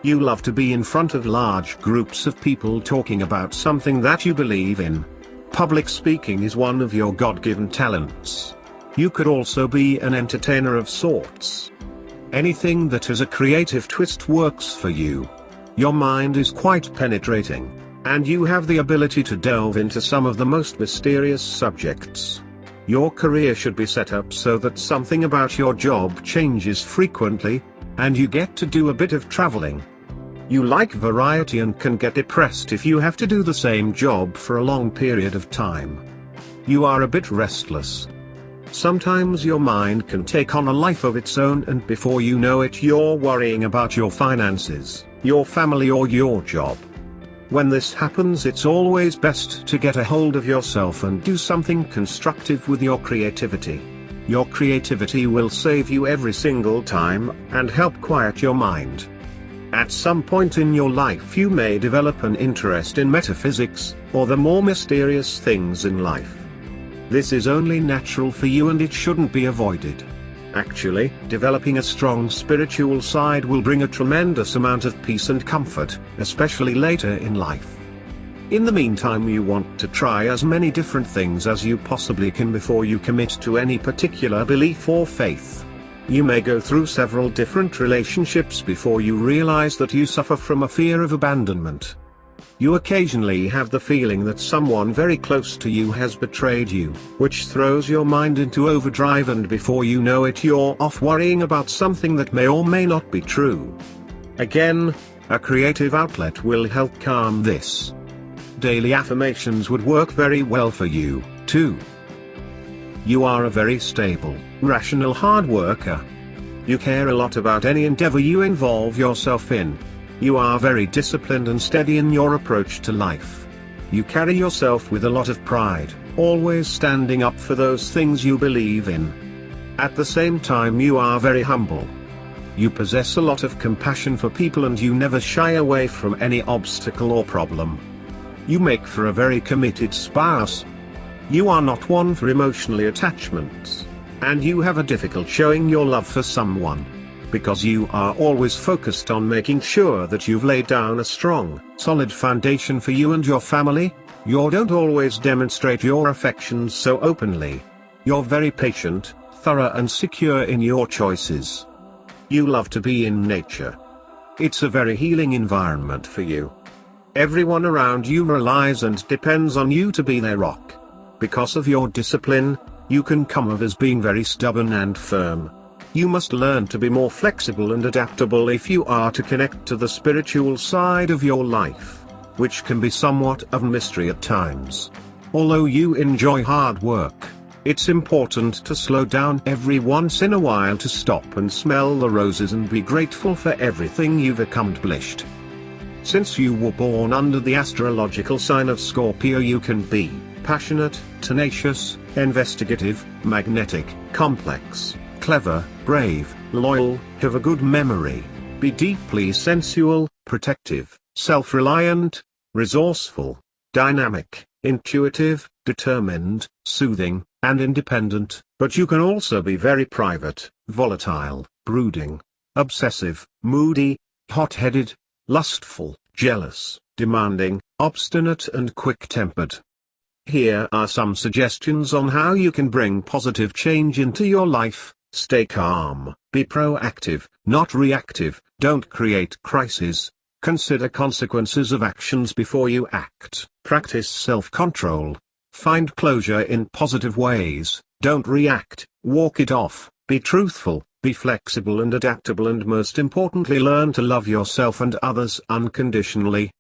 You love to be in front of large groups of people talking about something that you believe in. Public speaking is one of your God-given talents. You could also be an entertainer of sorts. Anything that has a creative twist works for you. Your mind is quite penetrating, and you have the ability to delve into some of the most mysterious subjects. Your career should be set up so that something about your job changes frequently, and you get to do a bit of traveling. You like variety and can get depressed if you have to do the same job for a long period of time. You are a bit restless. Sometimes your mind can take on a life of its own, and before you know it you're worrying about your finances, your family or your job. When this happens, it's always best to get a hold of yourself and do something constructive with your creativity. Your creativity will save you every single time, and help quiet your mind. At some point in your life you may develop an interest in metaphysics, or the more mysterious things in life. This is only natural for you and it shouldn't be avoided. Actually, developing a strong spiritual side will bring a tremendous amount of peace and comfort, especially later in life. In the meantime, you want to try as many different things as you possibly can before you commit to any particular belief or faith. You may go through several different relationships before you realize that you suffer from a fear of abandonment. You occasionally have the feeling that someone very close to you has betrayed you, which throws your mind into overdrive, and before you know it you're off worrying about something that may or may not be true. Again, a creative outlet will help calm this. Daily affirmations would work very well for you, too. You are a very stable, rational hard worker. You care a lot about any endeavor you involve yourself in. You are very disciplined and steady in your approach to life. You carry yourself with a lot of pride, always standing up for those things you believe in. At the same time, you are very humble. You possess a lot of compassion for people and you never shy away from any obstacle or problem. You make for a very committed spouse. You are not one for emotional attachments, and you have a difficult showing your love for someone, because you are always focused on making sure that you've laid down a strong, solid foundation for you and your family. You don't always demonstrate your affections so openly. You're very patient, thorough and secure in your choices. You love to be in nature. It's a very healing environment for you. Everyone around you relies and depends on you to be their rock. Because of your discipline, you can come off as being very stubborn and firm. You must learn to be more flexible and adaptable if you are to connect to the spiritual side of your life, which can be somewhat of a mystery at times. Although you enjoy hard work, it's important to slow down every once in a while to stop and smell the roses and be grateful for everything you've accomplished. Since you were born under the astrological sign of Scorpio, you can be passionate, tenacious, investigative, magnetic, complex, clever, brave, loyal, have a good memory, be deeply sensual, protective, self-reliant, resourceful, dynamic, intuitive, determined, soothing, and independent, but you can also be very private, volatile, brooding, obsessive, moody, hot-headed, lustful, jealous, demanding, obstinate and quick-tempered. Here are some suggestions on how you can bring positive change into your life. Stay calm, be proactive, not reactive, don't create crises, consider consequences of actions before you act, practice self-control, find closure in positive ways, don't react, walk it off, be truthful, be flexible and adaptable, and most importantly learn to love yourself and others unconditionally.